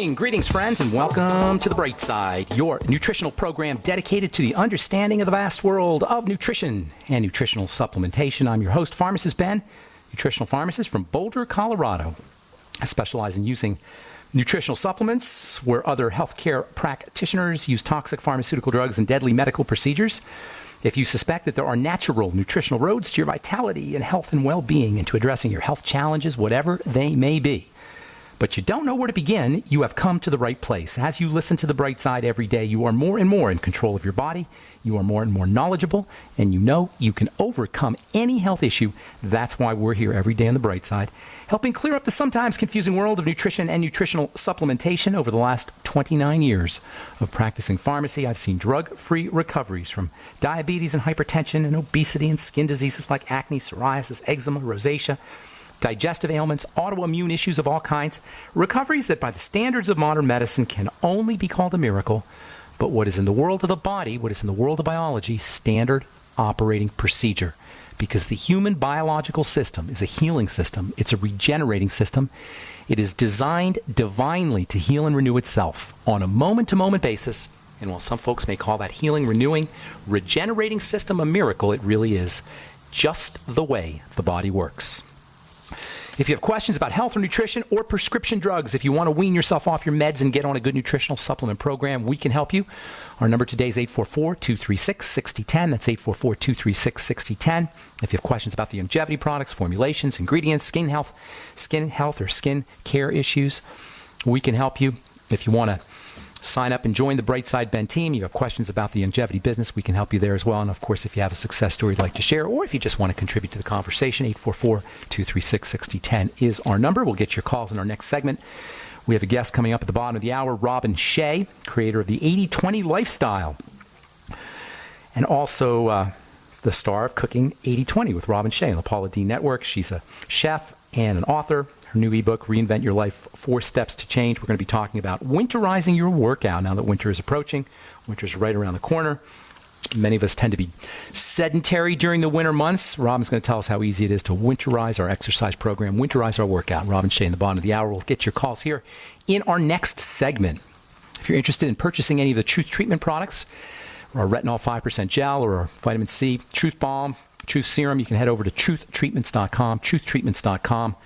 Greetings, friends, and welcome to The Bright Side, your nutritional program dedicated to the understanding of the vast world of nutrition and nutritional supplementation. I'm your host, Pharmacist Ben, nutritional pharmacist from Boulder, Colorado. I specialize in using nutritional supplements where other healthcare practitioners use toxic pharmaceutical drugs and deadly medical procedures. If you suspect that there are natural nutritional roads to your vitality and health and well-being and to addressing your health challenges, whatever they may be, but you don't know where to begin, you have come to the right place. As you listen to The Bright Side every day, you are more and more in control of your body, you are more and more knowledgeable, and you know you can overcome any health issue. That's why we're here every day on The Bright Side, helping clear up the sometimes confusing world of nutrition and nutritional supplementation. Over the last 29 years of practicing pharmacy, I've seen drug-free recoveries from diabetes and hypertension and obesity and skin diseases like acne, psoriasis, eczema, rosacea, digestive ailments, autoimmune issues of all kinds, recoveries that by the standards of modern medicine can only be called a miracle, but what is in the world of the body, what is in the world of biology, standard operating procedure. Because the human biological system is a healing system, it's a regenerating system. It is designed divinely to heal and renew itself on a moment-to-moment basis. And while some folks may call that healing, renewing, regenerating system a miracle, it really is just the way the body works. If you have questions about health or nutrition or prescription drugs, if you want to wean yourself off your meds and get on a good nutritional supplement program, we can help you. Our number today is 844-236-6010. That's 844-236-6010. If you have questions about the longevity products, formulations, ingredients, skin health or skin care issues, we can help you. If you want to sign up and join the Bright Side Ben team, you have questions about the longevity business, we can help you there as well. And of course, if you have a success story you'd like to share, or if you just want to contribute to the conversation, 844-236-6010 is our number. We'll get your calls in our next segment. We have a guest coming up at the bottom of the hour, Robin Shea, creator of the 80/20 lifestyle, and also the star of Cooking 80/20 with Robin Shea on the Paula Deen Network. She's a chef and an author. Her new ebook, Reinvent Your Life, 4 Steps to Change. We're going to be talking about winterizing your workout now that winter is approaching. Winter's right around the corner. Many of us tend to be sedentary during the winter months. Robin's going to tell us how easy it is to winterize our exercise program, winterize our workout. Robin Shea in the bottom of the hour. We'll get your calls here in our next segment. If you're interested in purchasing any of the Truth Treatment products, or our Retinol 5% gel, or our Vitamin C, Truth Balm, Truth Serum, you can head over to truthtreatments.com, truthtreatments.com.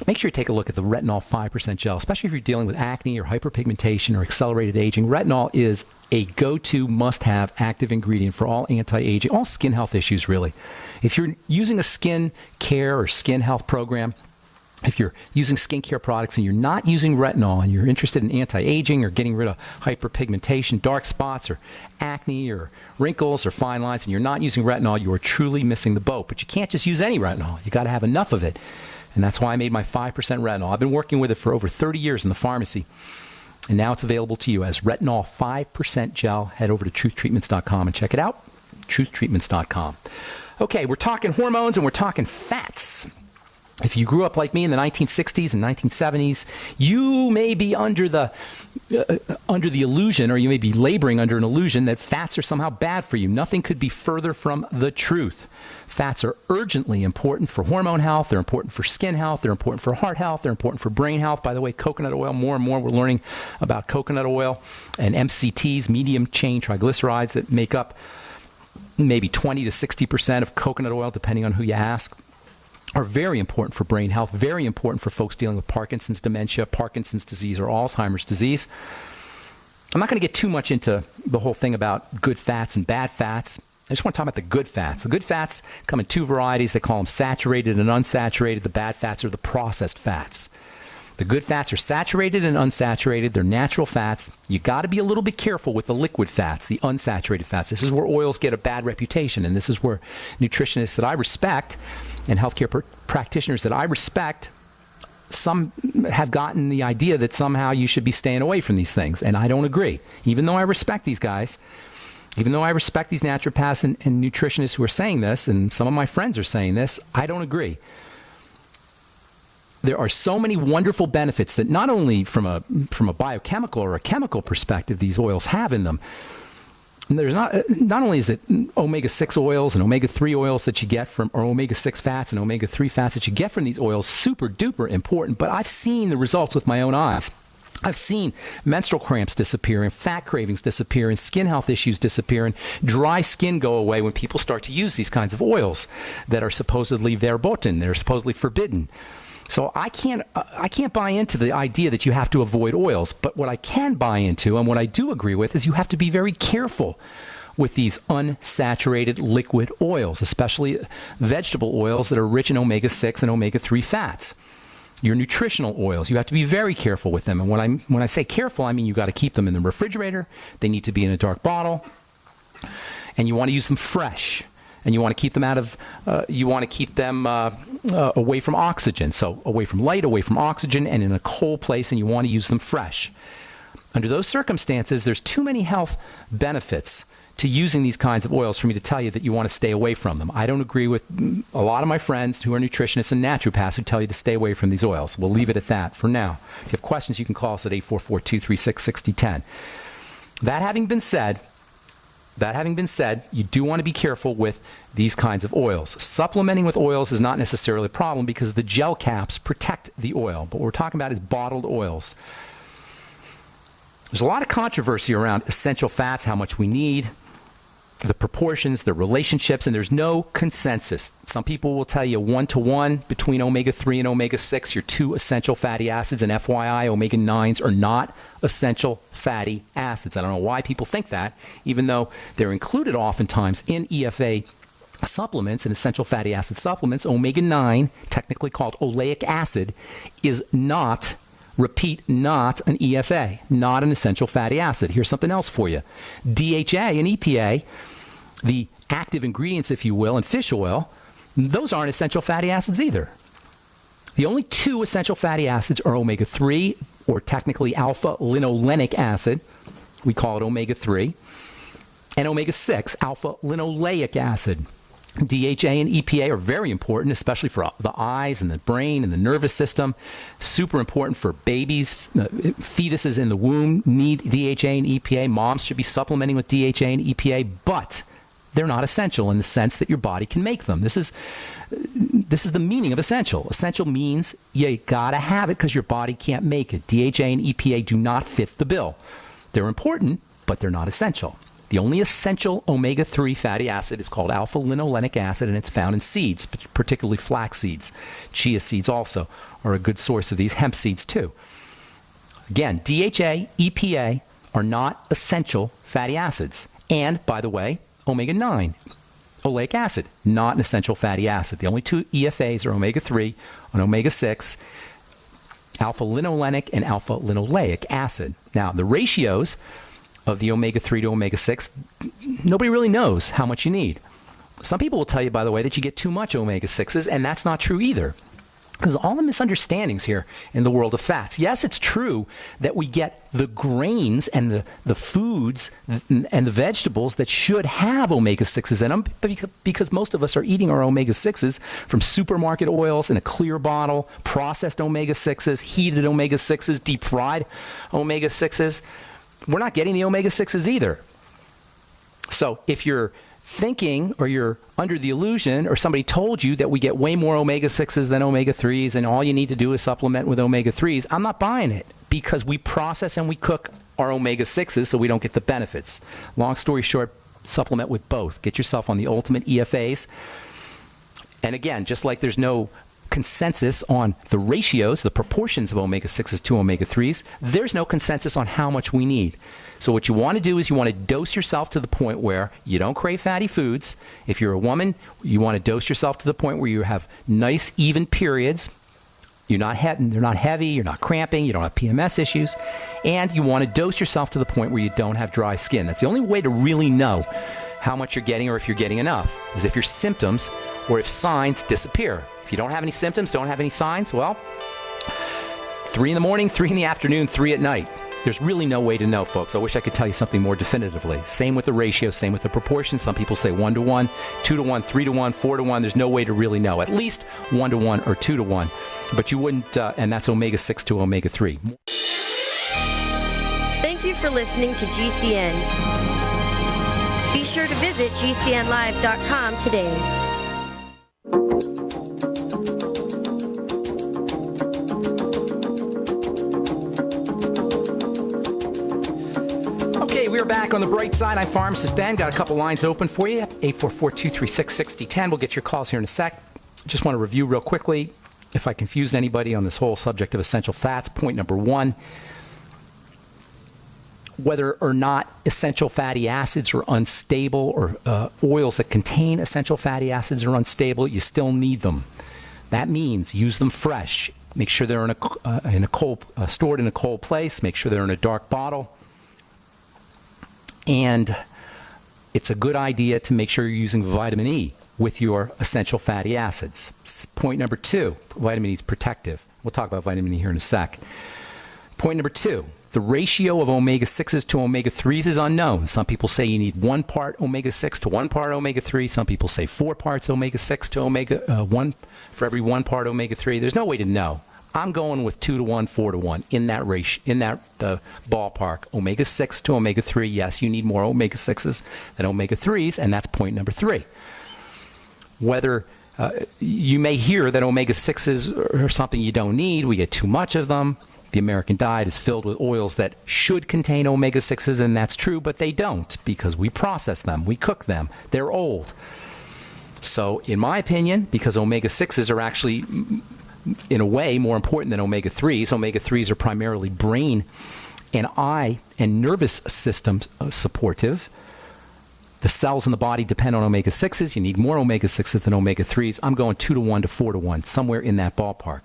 Make sure you take a look at the Retinol 5% gel, especially if you're dealing with acne or hyperpigmentation or accelerated aging. Retinol is a go-to, must-have active ingredient for all anti-aging, all skin health issues, really. If you're using a skin care or skin health program, if you're using skincare products and you're not using retinol and you're interested in anti-aging or getting rid of hyperpigmentation, dark spots, or acne or wrinkles or fine lines, and you're not using retinol, you are truly missing the boat. But you can't just use any retinol. You got to have enough of it. And that's why I made my 5% retinol. I've been working with it for over 30 years in the pharmacy. And now it's available to you as Retinol 5% gel. Head over to truthtreatments.com and check it out. Truthtreatments.com. Okay, we're talking hormones and we're talking fats. If you grew up like me in the 1960s and 1970s, you may be under the illusion, or you may be laboring under an illusion that fats are somehow bad for you. Nothing could be further from the truth. Fats are urgently important for hormone health. They're important for skin health. They're important for heart health. They're important for brain health. By the way, coconut oil, more and more we're learning about coconut oil and MCTs, medium chain triglycerides, that make up maybe 20 to 60% of coconut oil, depending on who you ask, are very important for brain health, very important for folks dealing with Parkinson's dementia, Parkinson's disease, or Alzheimer's disease. I'm not going to get too much into the whole thing about good fats and bad fats. I just want to talk about the good fats. The good fats come in 2 varieties. They call them saturated and unsaturated. The bad fats are the processed fats. The good fats are saturated and unsaturated. They're natural fats. You got to be a little bit careful with the liquid fats, the unsaturated fats. This is where oils get a bad reputation, and this is where nutritionists that I respect and healthcare practitioners that I respect, some have gotten the idea that somehow you should be staying away from these things, and I don't agree. Even though I respect these guys, even though I respect these naturopaths and nutritionists who are saying this, and some of my friends are saying this, I don't agree. There are so many wonderful benefits that not only from a biochemical or a chemical perspective these oils have in them. And there's not only is it omega-6 oils and omega-3 oils that you get from, or omega-6 fats and omega-3 fats that you get from these oils super duper important, but I've seen the results with my own eyes. I've seen menstrual cramps disappear and fat cravings disappear and skin health issues disappear and dry skin go away when people start to use these kinds of oils that are supposedly verboten, they're supposedly forbidden. So I can't buy into the idea that you have to avoid oils. But what I can buy into, and what I do agree with, is you have to be very careful with these unsaturated liquid oils, especially vegetable oils that are rich in omega-6 and omega-3 fats. Your nutritional oils, you have to be very careful with them. And when I say careful, I mean you got to keep them in the refrigerator. They need to be in a dark bottle. And you want to use them fresh. And you want to keep them away from oxygen. So away from light, away from oxygen, and in a cold place, and you want to use them fresh. Under those circumstances, there's too many health benefits to using these kinds of oils for me to tell you that you want to stay away from them. I don't agree with a lot of my friends who are nutritionists and naturopaths who tell you to stay away from these oils. We'll leave it at that for now. If you have questions, you can call us at 844-236-6010. That having been said, you do want to be careful with these kinds of oils. Supplementing with oils is not necessarily a problem because the gel caps protect the oil. But what we're talking about is bottled oils. There's a lot of controversy around essential fats, how much we need, the proportions, the relationships, and there's no consensus. Some people will tell you 1-to-1 between omega-3 and omega-6, your two essential fatty acids, and FYI, omega-9s are not essential fatty acids. I don't know why people think that, even though they're included oftentimes in EFA supplements and essential fatty acid supplements. Omega-9, technically called oleic acid, is not, repeat, not an EFA, not an essential fatty acid. Here's something else for you. DHA and EPA, the active ingredients, if you will, in fish oil, those aren't essential fatty acids either. The only two essential fatty acids are omega-3, or technically alpha-linolenic acid, we call it omega-3, and omega-6, alpha-linoleic acid. DHA and EPA are very important, especially for the eyes and the brain and the nervous system. Super important for babies. Fetuses in the womb need DHA and EPA. Moms should be supplementing with DHA and EPA, but they're not essential in the sense that your body can make them. This is the meaning of essential. Essential means you gotta have it because your body can't make it. DHA and EPA do not fit the bill. They're important, but they're not essential. The only essential omega-3 fatty acid is called alpha-linolenic acid, and it's found in seeds, particularly flax seeds. Chia seeds also are a good source of these. Hemp seeds too. Again, DHA, EPA are not essential fatty acids. And, by the way, omega-9, oleic acid, not an essential fatty acid. The only two EFAs are omega-3 and omega-6, alpha-linolenic and alpha-linoleic acid. Now, the ratios of the omega-3 to omega-6, nobody really knows how much you need. Some people will tell you, by the way, that you get too much omega-6s, and that's not true either. There's all the misunderstandings here in the world of fats. Yes, it's true that we get the grains and the foods and the vegetables that should have omega-6s in them because most of us are eating our omega-6s from supermarket oils in a clear bottle, processed omega-6s, heated omega-6s, deep-fried omega-6s. We're not getting the omega-6s either. So if you're thinking or you're under the illusion or somebody told you that we get way more omega-6s than omega-3s and all you need to do is supplement with omega-3s, I'm not buying it because we process and we cook our omega-6s so we don't get the benefits. Long story short, supplement with both. Get yourself on the ultimate EFAs. And again, just like there's no consensus on the ratios, the proportions of omega-6s to omega-3s, there's no consensus on how much we need. So what you want to do is you want to dose yourself to the point where you don't crave fatty foods. If you're a woman, you want to dose yourself to the point where you have nice, even periods. They're not heavy, you're not cramping, you don't have PMS issues, and you want to dose yourself to the point where you don't have dry skin. That's the only way to really know how much you're getting or if you're getting enough, is if your symptoms or if signs disappear. If you don't have any symptoms, don't have any signs, well, 3 in the morning, 3 in the afternoon, 3 at night. There's really no way to know, folks. I wish I could tell you something more definitively. Same with the ratio, same with the proportion. Some people say 1-to-1, 2-to-1, 3-to-1, 4-to-1. There's no way to really know. At least 1-to-1 or 2-to-1. But you wouldn't, and that's omega-6 to omega-3. Thank you for listening to GCN. Be sure to visit GCNlive.com today. We are back on the bright side. I'm Pharmacist Ben. Got a couple lines open for you. 844-236-6010. We'll get your calls here in a sec. Just want to review real quickly, if I confused anybody on this whole subject of essential fats. Point number one, whether or not essential fatty acids are unstable or oils that contain essential fatty acids are unstable, you still need them. That means use them fresh. Make sure they're stored in a cold place. Make sure they're in a dark bottle. And it's a good idea to make sure you're using vitamin E with your essential fatty acids. Point number two, vitamin E is protective. We'll talk about vitamin E here in a sec. Point number two, the ratio of omega-6s to omega-3s is unknown. Some people say you need 1 part omega-6 to 1 part omega-3. Some people say 4 parts omega-6 to omega-1 for every 1 part omega-3. There's no way to know. I'm going with 2 to 1, 4 to 1 in that ratio, in that ballpark. Omega-6 to omega-3, yes, you need more omega-6s than omega-3s, and that's point number three. Whether you may hear that omega-6s are something you don't need, we get too much of them. The American diet is filled with oils that should contain omega-6s, and that's true, but they don't because we process them, we cook them, they're old. So, in my opinion, because omega-6s are actually, in a way, more important than omega-3s, omega-3s are primarily brain and eye and nervous system supportive. The cells in the body depend on omega-6s. You need more omega-6s than omega-3s. I'm going 2 to 1 to 4 to 1, somewhere in that ballpark.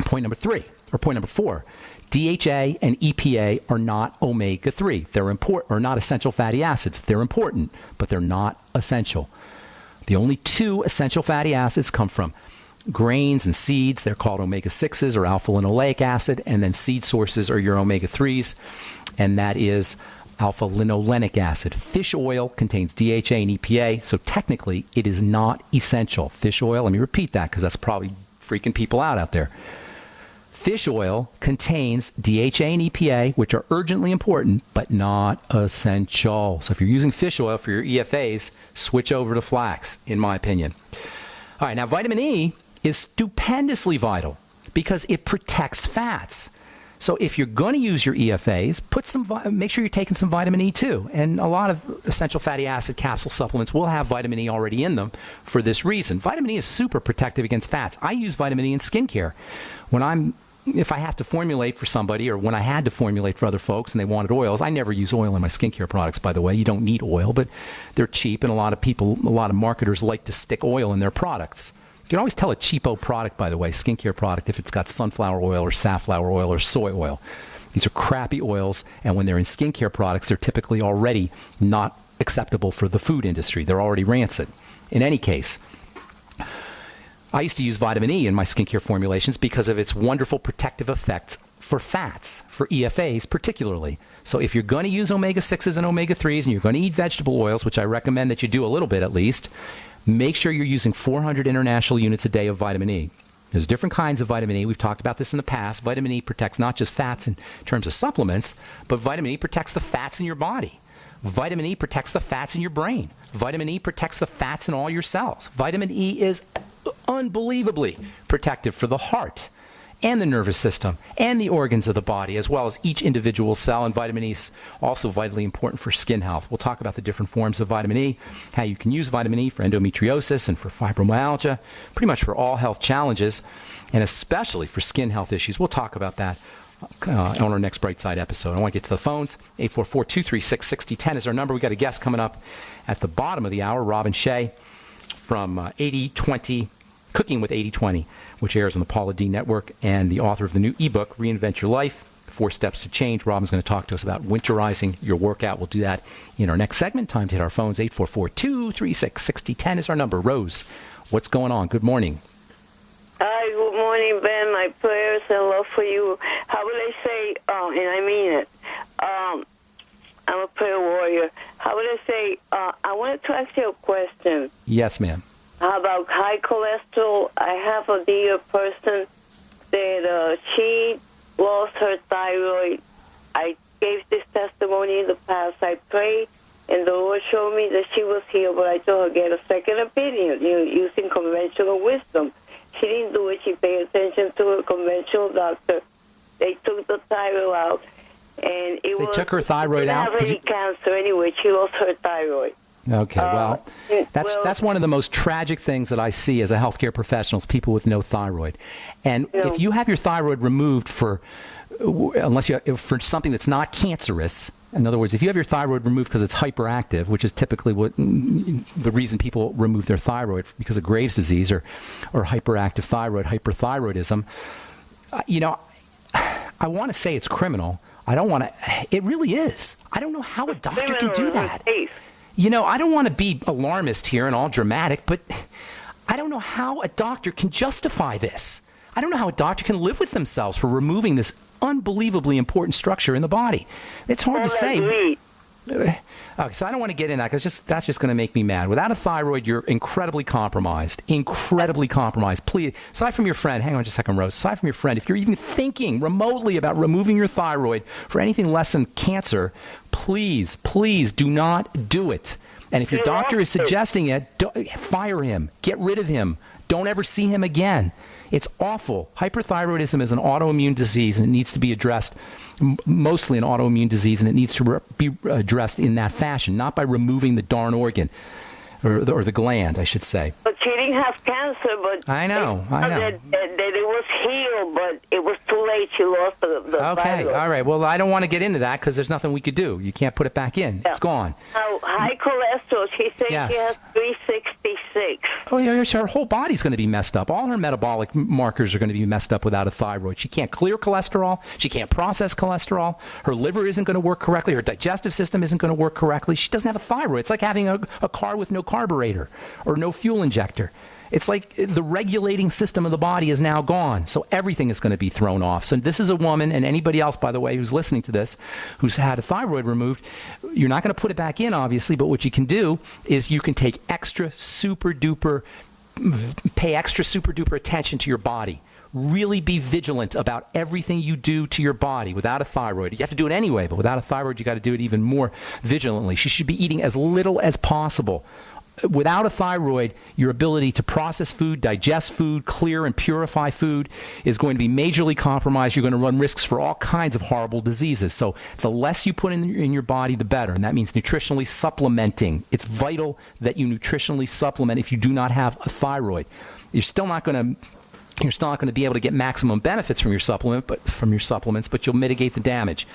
Point number four, DHA and EPA are not omega-3. They're are not essential fatty acids. They're important, but they're not essential. The only two essential fatty acids come from grains and seeds. They're called omega-6s or alpha-linoleic acid, and then seed sources are your omega-3s, and that is alpha-linolenic acid. Fish oil contains DHA and EPA, so technically it is not essential. Fish oil, let me repeat that because that's probably freaking people out there. Fish oil contains DHA and EPA, which are urgently important, but not essential. So if you're using fish oil for your EFAs, switch over to flax, in my opinion. All right, now vitamin E is stupendously vital because it protects fats. So if you're going to use your EFAs, make sure you're taking some vitamin E too. And a lot of essential fatty acid capsule supplements will have vitamin E already in them for this reason. Vitamin E is super protective against fats. I use vitamin E in skincare. If I have to formulate for somebody, or when I had to formulate for other folks and they wanted oils, I never use oil in my skincare products, by the way. You don't need oil, but they're cheap, and a lot of marketers like to stick oil in their products. You can always tell a cheapo product, by the way, skincare product, if it's got sunflower oil or safflower oil or soy oil. These are crappy oils, and when they're in skincare products, they're typically already not acceptable for the food industry. They're already rancid. In any case, I used to use vitamin E in my skincare formulations because of its wonderful protective effects for fats, for EFAs particularly. So if you're going to use omega-6s and omega-3s and you're going to eat vegetable oils, which I recommend that you do a little bit at least, make sure you're using 400 international units a day of vitamin E. There's different kinds of vitamin E. We've talked about this in the past. Vitamin E protects not just fats in terms of supplements, but vitamin E protects the fats in your body. Vitamin E protects the fats in your brain. Vitamin E protects the fats in all your cells. Vitamin E is unbelievably protective for the heart and the nervous system and the organs of the body, as well as each individual cell. And vitamin E is also vitally important for skin health. We'll talk about the different forms of vitamin E, how you can use vitamin E for endometriosis and for fibromyalgia, pretty much for all health challenges, and especially for skin health issues. We'll talk about that on our next Bright Side episode. I want to get to the phones. 844-236-6010 is our number. We got a guest coming up at the bottom of the hour, Robin Shea from 80/20, Cooking with 80/20, which airs on the Paula D Network, and the author of the new ebook, Reinvent Your Life, 4 Steps to Change. Robin's going to talk to us about winterizing your workout. We'll do that in our next segment. Time to hit our phones. 844-236-6010 is our number. Rose, what's going on? Good morning. Hi, good morning, Ben. My prayers and love for you. How would I say, and I mean it, I'm a prayer warrior. How would I say, I wanted to ask you a question. Yes, ma'am. About high cholesterol. I have a dear person that she lost her thyroid. I gave this testimony in the past. I prayed, and the Lord showed me that she was healed, but I told her, get a second opinion, using conventional wisdom. She didn't do it. She paid attention to a conventional doctor. They took the thyroid out. and They took her thyroid out. She didn't have any cancer anyway. She lost her thyroid. Okay, well, that's one of the most tragic things that I see as a healthcare professional is people with no thyroid. And if you have your thyroid removed for something that's not cancerous, in other words, if you have your thyroid removed because it's hyperactive, which is typically the reason people remove their thyroid because of Graves' disease or hyperactive thyroid, hyperthyroidism, I want to say it's criminal. I don't want to. It really is. I don't know how a doctor can do that. I don't want to be alarmist here and all dramatic, but I don't know how a doctor can justify this. I don't know how a doctor can live with themselves for removing this unbelievably important structure in the body. It's hard to say. Okay, so I don't want to get in that because that's just going to make me mad. Without a thyroid, you're incredibly compromised. Incredibly compromised. Please, aside from your friend, hang on just a second, Rose. Aside from your friend, if you're even thinking remotely about removing your thyroid for anything less than cancer, please do not do it. And if your doctor is suggesting it, fire him. Get rid of him. Don't ever see him again. It's awful. Hyperthyroidism is an autoimmune disease, and it needs to be addressed, mostly an autoimmune disease, and it needs to be addressed in that fashion, not by removing the darn organ, or the gland, I should say. But she didn't have cancer, but I know. That it was healed, but it was too late. She lost the Okay, thyroid. all right. Well, I don't want to get into that because there's nothing we could do. You can't put it back in. Yeah. It's gone. Now, high cholesterol, she says she has 366. Oh, yeah, her whole body's going to be messed up. All her metabolic markers are going to be messed up without a thyroid. She can't clear cholesterol. She can't process cholesterol. Her liver isn't going to work correctly. Her digestive system isn't going to work correctly. She doesn't have a thyroid. It's like having a car with no carburetor or no fuel injector. It's like the regulating system of the body is now gone, so everything is going to be thrown off. So this is a woman, and anybody else, by the way, who's listening to this, who's had a thyroid removed, you're not going to put it back in, obviously, but what you can do is you can take pay extra super duper attention to your body. Really be vigilant about everything you do to your body without a thyroid. You have to do it anyway, but without a thyroid, you got to do it even more vigilantly. She should be eating as little as possible. Without a thyroid, your ability to process food, digest food, clear and purify food is going to be majorly compromised. You're going to run risks for all kinds of horrible diseases. So the less you put in your body, the better. And that means nutritionally supplementing. It's vital that you nutritionally supplement if you do not have a thyroid. You're still not going to be able to get maximum benefits from your supplements, but you'll mitigate the damage.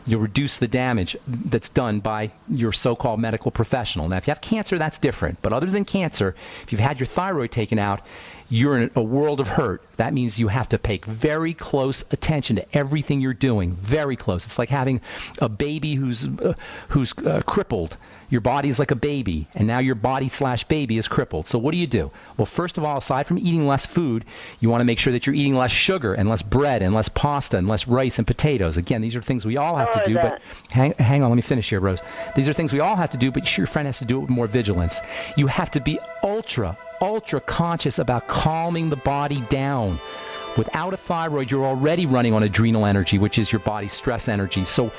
You'll reduce the damage that's done by your so-called medical professional. Now, if you have cancer, that's different. But other than cancer, if you've had your thyroid taken out, you're in a world of hurt. That means you have to pay very close attention to everything you're doing. Very close. It's like having a baby who's crippled. Your body is like a baby, and now your body/baby is crippled. So what do you do? Well, first of all, aside from eating less food, you want to make sure that you're eating less sugar and less bread and less pasta and less rice and potatoes. Again, these are things we all have to do, but hang on, let me finish here, Rose. These are things we all have to do, but your friend has to do it with more vigilance. You have to be ultra conscious about calming the body down. Without a thyroid, you're already running on adrenal energy, which is your body's stress energy. So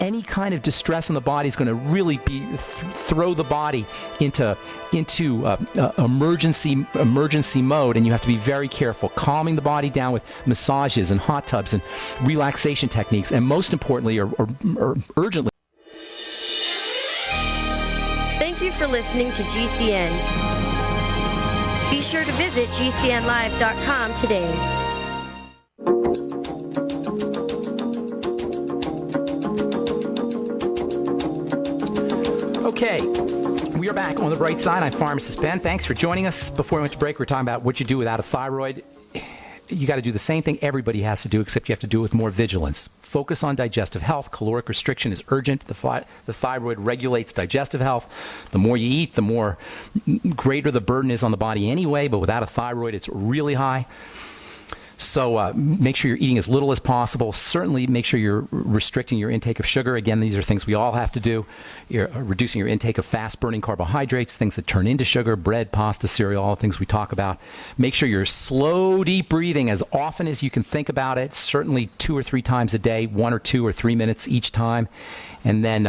any kind of distress in the body is going to really throw the body into emergency mode, and you have to be very careful, calming the body down with massages and hot tubs and relaxation techniques, and most importantly, or urgently. Thank you for listening to GCN. Be sure to visit GCNlive.com today. Okay, we are back on the bright side. I'm Pharmacist Ben. Thanks for joining us. Before we went to break, we were talking about what you do without a thyroid. You got to do the same thing everybody has to do, except you have to do it with more vigilance. Focus on digestive health. Caloric restriction is urgent. The thyroid regulates digestive health. The more you eat, the more greater the burden is on the body anyway, but without a thyroid, it's really high. So make sure you're eating as little as possible. Certainly make sure you're restricting your intake of sugar. Again, these are things we all have to do. You're reducing your intake of fast-burning carbohydrates, things that turn into sugar, bread, pasta, cereal, all the things we talk about. Make sure you're slow, deep breathing as often as you can think about it, certainly 2 or 3 times a day, 1 or 2 or 3 minutes each time. And then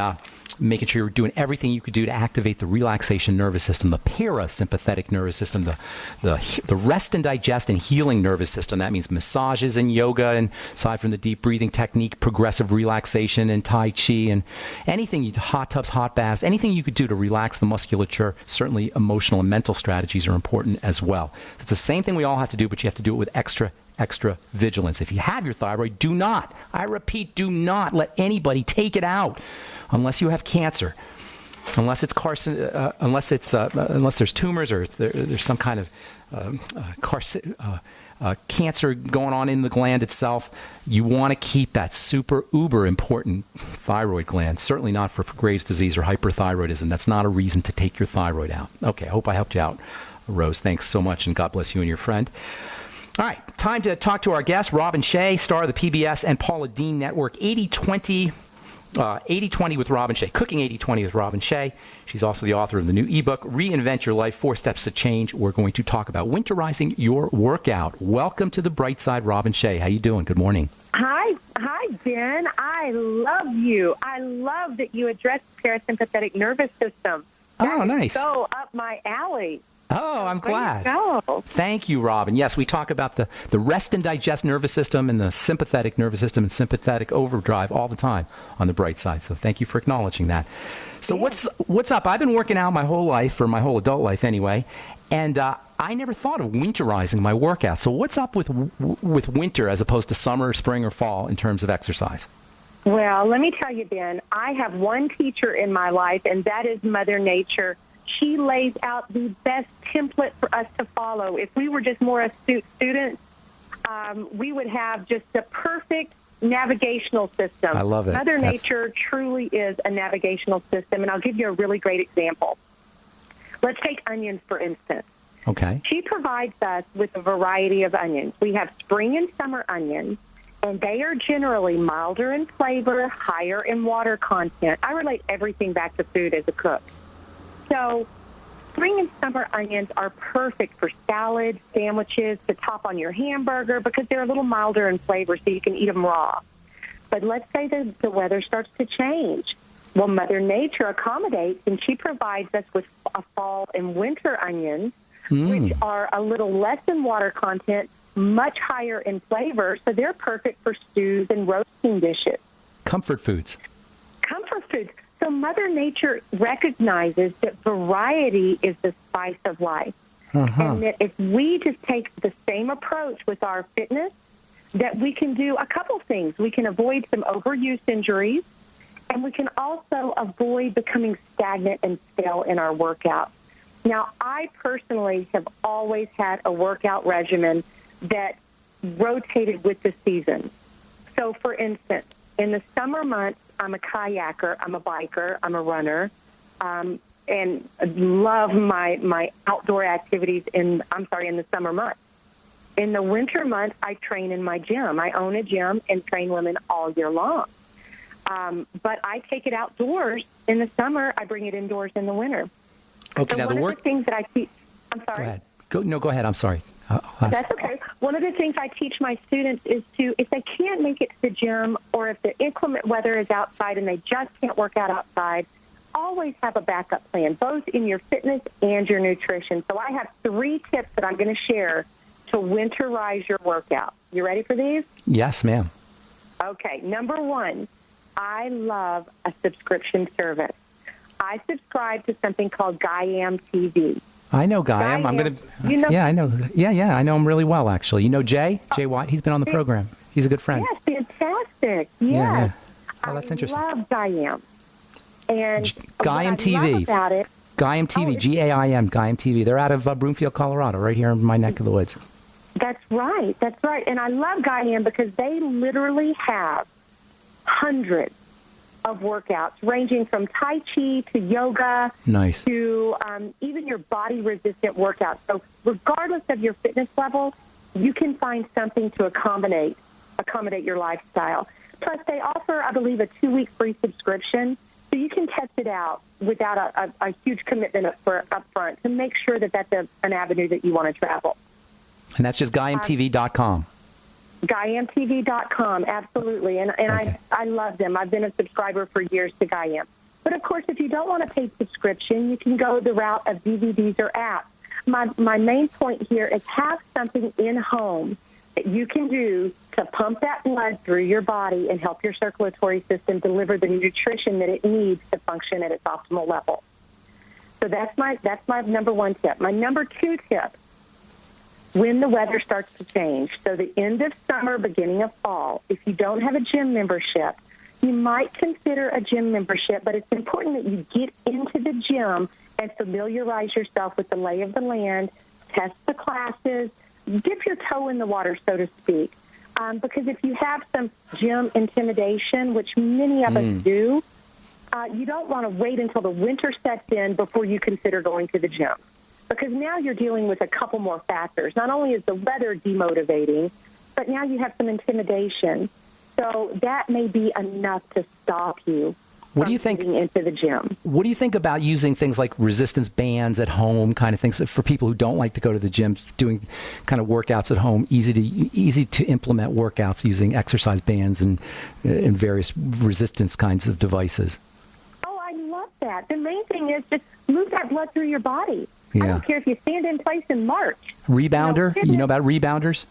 making sure you're doing everything you could do to activate the relaxation nervous system, the parasympathetic nervous system, the rest and digest and healing nervous system. That means massages and yoga, and aside from the deep breathing technique, progressive relaxation and Tai Chi, and anything, hot tubs, hot baths, anything you could do to relax the musculature. Certainly emotional and mental strategies are important as well. It's the same thing we all have to do, but you have to do it with extra vigilance. If you have your thyroid, do not, I repeat, do not let anybody take it out unless you have cancer, unless it's unless there's tumors or there's some kind of cancer going on in the gland itself. You want to keep that super uber important thyroid gland. Certainly not for Graves' disease or hyperthyroidism. That's not a reason to take your thyroid out. Okay, I hope I helped you out, Rose. Thanks so much, and God bless you and your friend. All right, time to talk to our guest, Robin Shea, star of the PBS and Paula Deen Network, 80/20 with Robin Shea, Cooking 80/20 with Robin Shea. She's also the author of the new ebook, Reinvent Your Life, 4 Steps to Change. We're going to talk about winterizing your workout. Welcome to the bright side, Robin Shea. How you doing? Good morning. Hi, Ben. I love you. I love that you address parasympathetic nervous system. Oh, nice. So up my alley. Oh, I'm glad. Go. Thank you, Robin. Yes, we talk about the rest and digest nervous system and the sympathetic nervous system and sympathetic overdrive all the time on the bright side. So thank you for acknowledging that. So what's up? I've been working out my whole life, or my whole adult life anyway, and I never thought of winterizing my workout. So what's up with winter as opposed to summer, spring, or fall in terms of exercise? Well, let me tell you, Ben, I have one teacher in my life, and that is Mother Nature. She lays out the best template for us to follow. If we were just more astute students, we would have just the perfect navigational system. I love it. Mother Nature truly is a navigational system, and I'll give you a really great example. Let's take onions, for instance. Okay. She provides us with a variety of onions. We have spring and summer onions, and they are generally milder in flavor, higher in water content. I relate everything back to food as a cook. So spring and summer onions are perfect for salads, sandwiches, to top on your hamburger because they're a little milder in flavor, so you can eat them raw. But let's say the weather starts to change. Well, Mother Nature accommodates, and she provides us with a fall and winter onions, which are a little less in water content, much higher in flavor, so they're perfect for stews and roasting dishes. Comfort foods. Comfort foods. So Mother Nature recognizes that variety is the spice of life. And that if we just take the same approach with our fitness, that we can do a couple things. We can avoid some overuse injuries, and we can also avoid becoming stagnant and stale in our workout. Now, I personally have always had a workout regimen that rotated with the season. So, for instance, in the summer months, I'm a kayaker, I'm a biker, I'm a runner, and love my outdoor activities in the summer months. In the winter months, I train in my gym. I own a gym and train women all year long. But I take it outdoors in the summer. I bring it indoors in the winter. Okay, so now one of the things that I teach, I'm sorry. Go ahead. Go ahead. I'm sorry. That's okay. One of the things I teach my students is if they can't make it to the gym, or if the inclement weather is outside and they just can't work out outside, always have a backup plan, both in your fitness and your nutrition. So I have 3 tips that I'm going to share to winterize your workout. You ready for these? Yes, ma'am. Okay. Number 1, I love a subscription service. I subscribe to something called Gaiam TV. I know Gaiam. I'm going to. You know, yeah, I know. Yeah, I know him really well, actually. You know Jay White? He's been on the program. He's a good friend. Yes, fantastic. Yes. Yeah. Oh, that's interesting. I love Gaiam. And Gaiam TV. About it, Gaiam TV, Gaim, Gaiam TV. They're out of Broomfield, Colorado, right here in my neck of the woods. That's right. And I love Gaiam because they literally have hundreds of workouts ranging from Tai Chi to yoga to even your body-resistant workouts. So regardless of your fitness level, you can find something to accommodate your lifestyle. Plus, they offer, I believe, a 2-week free subscription, so you can test it out without a huge commitment up front to make sure that that's an avenue that you want to travel. And that's just GaiamTV.com. GaiamTV.com, absolutely. And okay. I love them. I've been a subscriber for years to Gaiam. But, of course, if you don't want a paid subscription, you can go the route of DVDs or apps. My main point here is have something in home that you can do to pump that blood through your body and help your circulatory system deliver the nutrition that it needs to function at its optimal level. So that's my number one tip. My number two tip, when the weather starts to change, so the end of summer, beginning of fall, if you don't have a gym membership, you might consider a gym membership, but it's important that you get into the gym and familiarize yourself with the lay of the land, test the classes, dip your toe in the water, so to speak. Because if you have some gym intimidation, which many of us do, you don't want to wait until the winter sets in before you consider going to the gym. Because now you're dealing with a couple more factors. Not only is the weather demotivating, but now you have some intimidation. So that may be enough to stop you what do you think getting into the gym. What do you think about using things like resistance bands at home, kind of things for people who don't like to go to the gym, doing kind of workouts at home, easy to implement workouts using exercise bands and various resistance kinds of devices? Oh, I love that. The main thing is just move that blood through your body. Yeah. I don't care if you stand in place and march. Rebounder? You know about rebounders?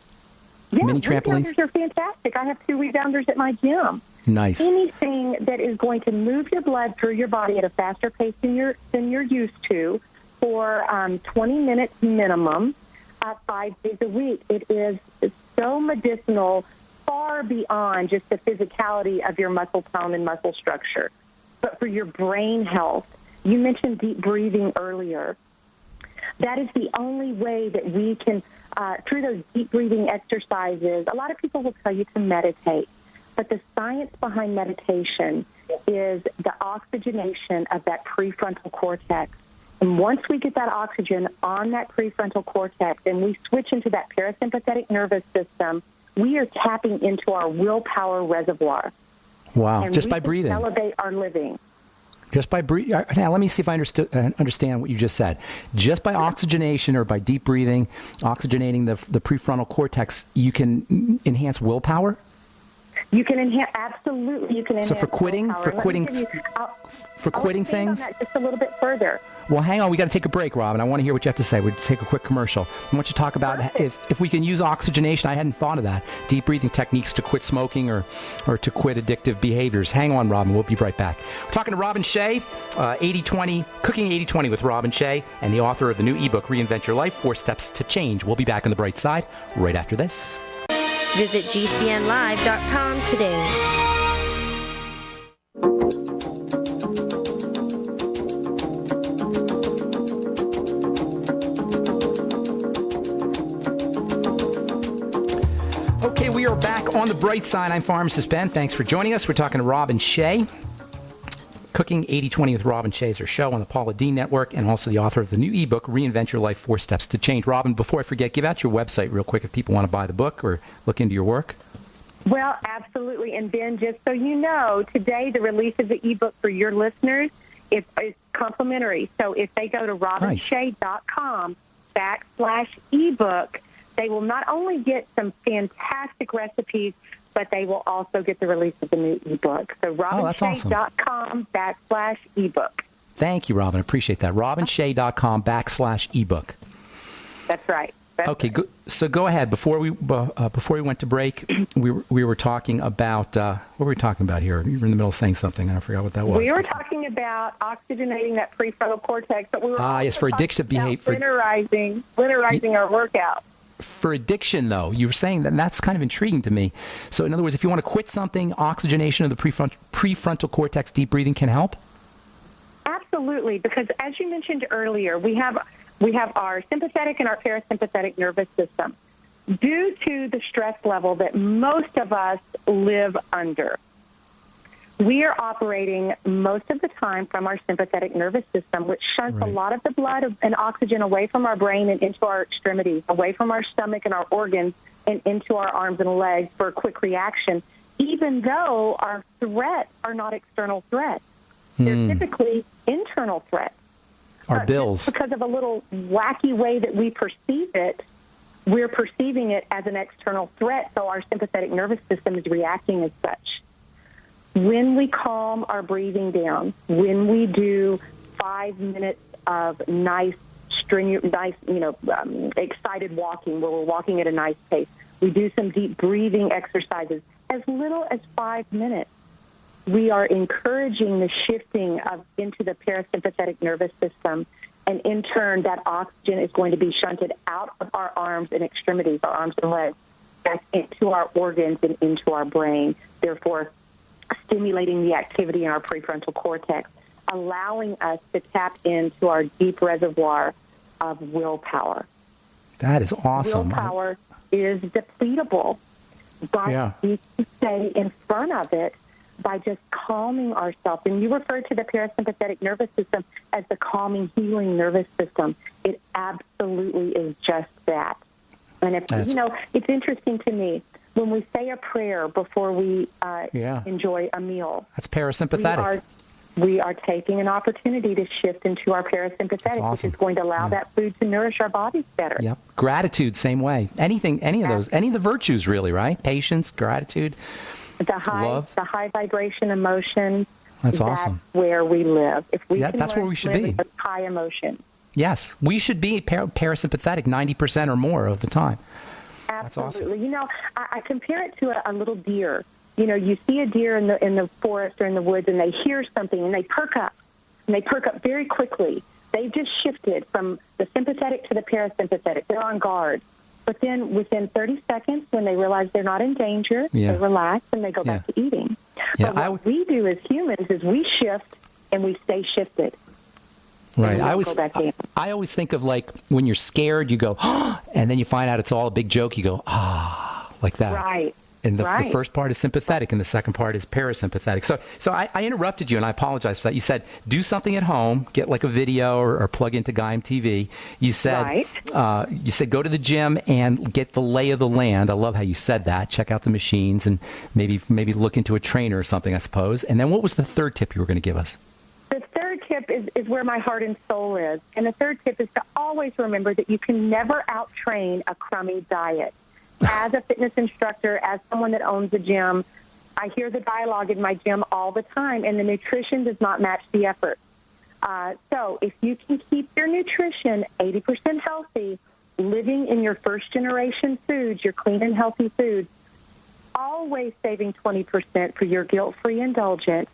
Yeah, mini trampolines? Rebounders are fantastic. I have 2 rebounders at my gym. Nice. Anything that is going to move your blood through your body at a faster pace than you're used to for 20 minutes minimum, 5 days a week. It is so medicinal, far beyond just the physicality of your muscle tone and muscle structure. But for your brain health, you mentioned deep breathing earlier. That is the only way that we can, through those deep breathing exercises, a lot of people will tell you to meditate. But the science behind meditation is the oxygenation of that prefrontal cortex. And once we get that oxygen on that prefrontal cortex and we switch into that parasympathetic nervous system, we are tapping into our willpower reservoir. Wow, and just by breathing. Elevate our living. Just by breathing. Now, let me see if I understand what you just said. Just by oxygenation or by deep breathing, oxygenating the prefrontal cortex, you can enhance willpower? You can enhance, absolutely. You can enhance. So for quitting, willpower. for quitting things. On that just a little bit further. Well, hang on. We got to take a break, Robin. I want to hear what you have to say. We'll take a quick commercial. I want you to talk about if we can use oxygenation. I hadn't thought of that. Deep breathing techniques to quit smoking or to quit addictive behaviors. Hang on, Robin. We'll be right back. We're talking to Robin Shea, 80/20, Cooking 80/20 with Robin Shea, and the author of the new ebook, Reinvent Your Life, 4 Steps to Change. We'll be back on the bright side right after this. Visit GCNlive.com today. Okay, we are back on the bright side. I'm Pharmacist Ben. Thanks for joining us. We're talking to Robin Shea. Cooking 80/20 with Robin Shea is her show on the Paula Deen Network, and also the author of the new ebook, Reinvent Your Life, 4 Steps to Change. Robin, before I forget, give out your website real quick if people want to buy the book or look into your work. Well, absolutely. And Ben, just so you know, today the release of the ebook for your listeners is complimentary. So if they go to robinshea.com/ebook, they will not only get some fantastic recipes, but they will also get the release of the new ebook. So robinshea.com/ebook. Thank you, Robin. I appreciate that. robinshea.com/ebook. That's right. Okay, good. So go ahead. Before we went to break, we were talking about what were we talking about here? You were in the middle of saying something, and I forgot what that was. We were talking about oxygenating that prefrontal cortex, but we were yes, for addictive behavior, winterizing our workout. For addiction, though, you were saying that's kind of intriguing to me. So, in other words, if you want to quit something, oxygenation of the prefrontal cortex, deep breathing can help? Absolutely, because as you mentioned earlier, we have our sympathetic and our parasympathetic nervous system. Due to the stress level that most of us live under, we are operating most of the time from our sympathetic nervous system, which shunts a lot of the blood and oxygen away from our brain and into our extremities, away from our stomach and our organs and into our arms and legs for a quick reaction, even though our threats are not external threats. They're typically internal threats. Our bills. Because of a little wacky way that we perceive it, we're perceiving it as an external threat, so our sympathetic nervous system is reacting as such. when we calm our breathing down, when we do 5 minutes of nice, excited walking, where we're walking at a nice pace, we do some deep breathing exercises, as little as 5 minutes, we are encouraging the shifting into the parasympathetic nervous system, and in turn, that oxygen is going to be shunted out of our arms and extremities, our arms and legs, back into our organs and into our brain, therefore stimulating the activity in our prefrontal cortex, allowing us to tap into our deep reservoir of willpower. That is awesome. Willpower is depletable, but we can stay in front of it by just calming ourselves. And you referred to the parasympathetic nervous system as the calming, healing nervous system. It absolutely is just that. And it's interesting to me when we say a prayer before we enjoy a meal. That's parasympathetic. We are taking an opportunity to shift into our parasympathetic, which is going to allow that food to nourish our bodies better. Yep. Gratitude, same way. Any of the virtues, really, right? Patience, gratitude, love. The high vibration emotions. That's awesome. That's where we live. If we can that's where we should be. With high emotion. Yes, we should be parasympathetic 90% or more of the time. Absolutely. That's awesome. I compare it to a little deer. You see a deer in the forest or in the woods, and they hear something, and they perk up. And they perk up very quickly. They've just shifted from the sympathetic to the parasympathetic. They're on guard. But then within 30 seconds, when they realize they're not in danger, they relax, and they go back to eating. But what we do as humans is we shift, and we stay shifted. Right. I always think of, like, when you're scared, you go, and then you find out it's all a big joke. You go, like that. Right. And the first part is sympathetic, and the second part is parasympathetic. So I interrupted you, and I apologize for that. You said, do something at home, get like a video or plug into Gaim TV. You said, go to the gym and get the lay of the land. I love how you said that. Check out the machines and maybe look into a trainer or something, I suppose. And then what was the third tip you were going to give us? The third tip is where my heart and soul is. And the third tip is to always remember that you can never out-train a crummy diet. As a fitness instructor, as someone that owns a gym, I hear the dialogue in my gym all the time, and the nutrition does not match the effort. So if you can keep your nutrition 80% healthy, living in your first-generation foods, your clean and healthy foods, always saving 20% for your guilt-free indulgence,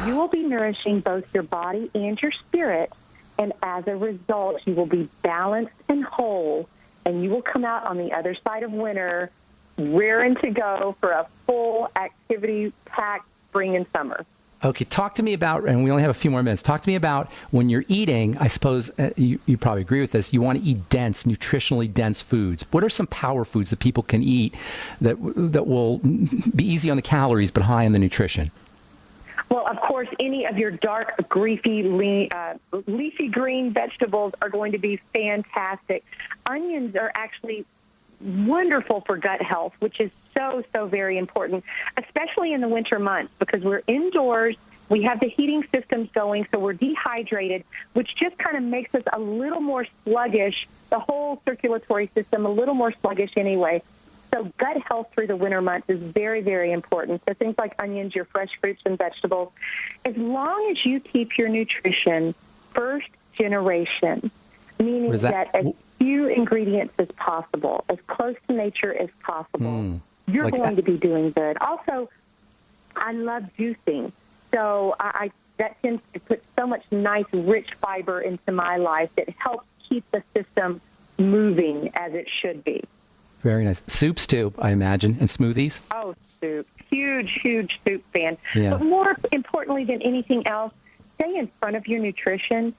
you will be nourishing both your body and your spirit, and as a result, you will be balanced and whole, and you will come out on the other side of winter raring to go for a full activity-packed spring and summer. Okay, talk to me about, and we only have a few more minutes, talk to me about when you're eating, I suppose you probably agree with this, you want to eat dense, nutritionally dense foods. What are some power foods that people can eat that will be easy on the calories but high in the nutrition? Well, of course, any of your dark, leafy green vegetables are going to be fantastic. Onions are actually wonderful for gut health, which is so very important, especially in the winter months because we're indoors. We have the heating systems going, so we're dehydrated, which just kind of makes us a little more sluggish, the whole circulatory system a little more sluggish anyway. So gut health through the winter months is very important. So things like onions, your fresh fruits and vegetables, as long as you keep your nutrition first generation, meaning that as few ingredients as possible, as close to nature as possible, you're going to be doing good. Also, I love juicing. So that tends to put so much nice, rich fiber into my life that helps keep the system moving as it should be. Very nice. Soups, too, I imagine, and smoothies? Oh, soup. Huge soup fan. Yeah. But more importantly than anything else, stay in front of your nutrition,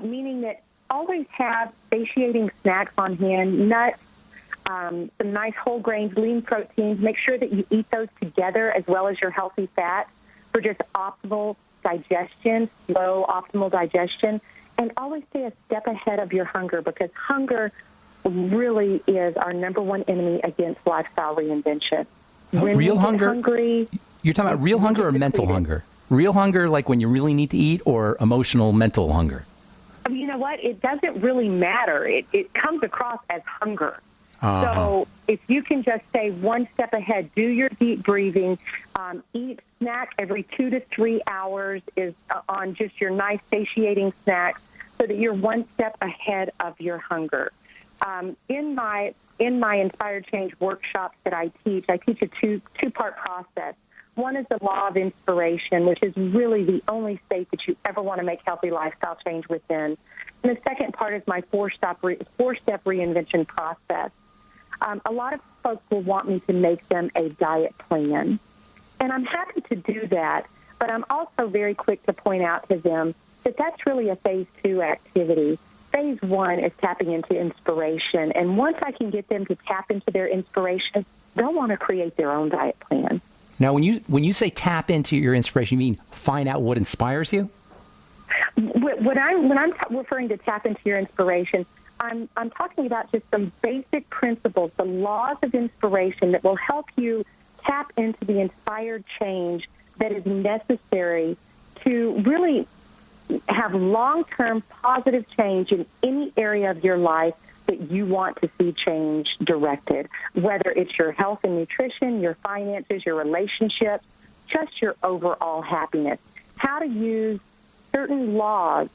meaning that always have satiating snacks on hand, nuts, some nice whole grains, lean proteins. Make sure that you eat those together as well as your healthy fats for just optimal digestion, slow optimal digestion. And always stay a step ahead of your hunger because hunger really is our number one enemy against lifestyle reinvention. When real hunger? Hungry, you're talking about real hunger or mental hunger? Real hunger, like when you really need to eat, or emotional, mental hunger? You know what? It doesn't really matter. It comes across as hunger. So if you can just stay one step ahead, do your deep breathing, eat snack every 2 to 3 hours is on just your nice satiating snacks so that you're one step ahead of your hunger. In my Inspired Change workshops that I teach a two-part process. One is the law of inspiration, which is really the only state that you ever want to make healthy lifestyle change within. And the second part is my four-step reinvention process. A lot of folks will want me to make them a diet plan, and I'm happy to do that, but I'm also very quick to point out to them that that's really a phase 2 activity. Phase 1 is tapping into inspiration, and once I can get them to tap into their inspiration, they'll want to create their own diet plan. Now, when you say tap into your inspiration, you mean find out what inspires you? When I'm referring to tap into your inspiration, I'm talking about just some basic principles, the laws of inspiration that will help you tap into the inspired change that is necessary to really have long-term positive change in any area of your life that you want to see change directed, whether it's your health and nutrition, your finances, your relationships, just your overall happiness. How to use certain laws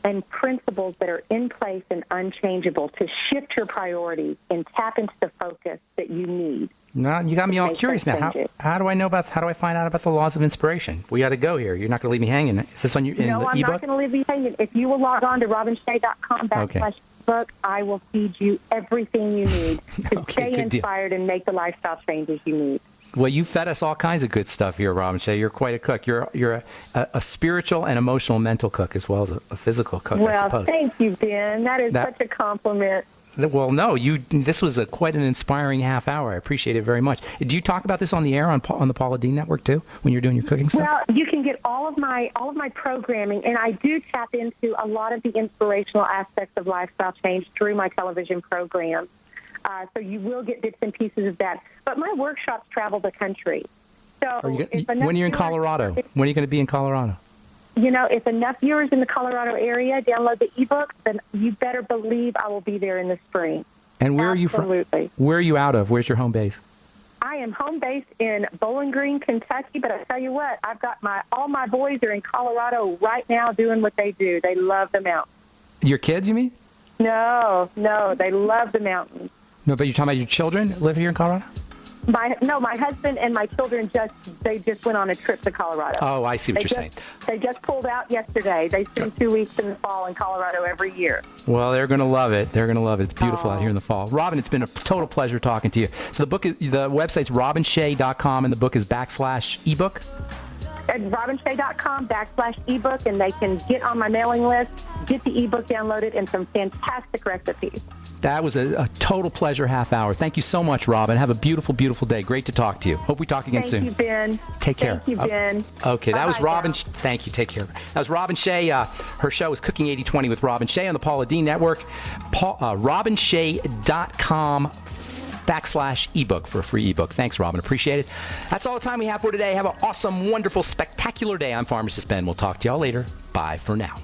and principles that are in place and unchangeable to shift your priorities and tap into the focus that you need. No, you got me all curious now. How do I find out about the laws of inspiration? We got to go here. You're not going to leave me hanging. Is this on you? No, I'm not going to leave you hanging. If you will log on to robinshea.com/ebook, I will feed you everything you need to stay inspired and make the lifestyle changes you need. Well, you fed us all kinds of good stuff here, Robin Shea. You're quite a cook. You're a spiritual and emotional mental cook as well as a physical cook, I suppose. Well, thank you, Ben. That is such a compliment. Well, no, this was quite an inspiring half hour. I appreciate it very much. Do you talk about this on the air on the Paula Deen Network too when you're doing your cooking stuff? Well, you can get all of my programming, and I do tap into a lot of the inspirational aspects of lifestyle change through my television program. So you will get bits and pieces of that. But my workshops travel the country. So when are you in Colorado? When are you going to be in Colorado? You know, if enough viewers in the Colorado area download the ebook, then you better believe I will be there in the spring. And where are you from? Absolutely. Where are you out of? Where's your home base? I am home based in Bowling Green, Kentucky, but I tell you what, I've got all my boys are in Colorado right now doing what they do. They love the mountains. Your kids, you mean? No, they love the mountains. No, but you're talking about your children live here in Colorado? My husband and my children just went on a trip to Colorado. Oh, I see what you're saying. They just pulled out yesterday. They spend 2 weeks in the fall in Colorado every year. Well, they're going to love it. They're going to love it. It's beautiful out here in the fall. Robin, it's been a total pleasure talking to you. So the website's robinshea.com, and the book is /ebook. At robinshea.com/ebook, and they can get on my mailing list, get the ebook downloaded, and some fantastic recipes. That was a total pleasure half hour. Thank you so much, Robin. Have a beautiful, beautiful day. Great to talk to you. Hope we talk again soon. Thank you, Ben. Take care. Thank you, Ben. Okay, that was Robin. Thank you. Take care. That was Robin Shea. Her show is Cooking 80/20 with Robin Shea on the Paula Deen Network. robinshea.com /ebook for a free ebook. Thanks, Robin. Appreciate it. That's all the time we have for today. Have an awesome, wonderful, spectacular day. I'm Pharmacist Ben. We'll talk to y'all later. Bye for now.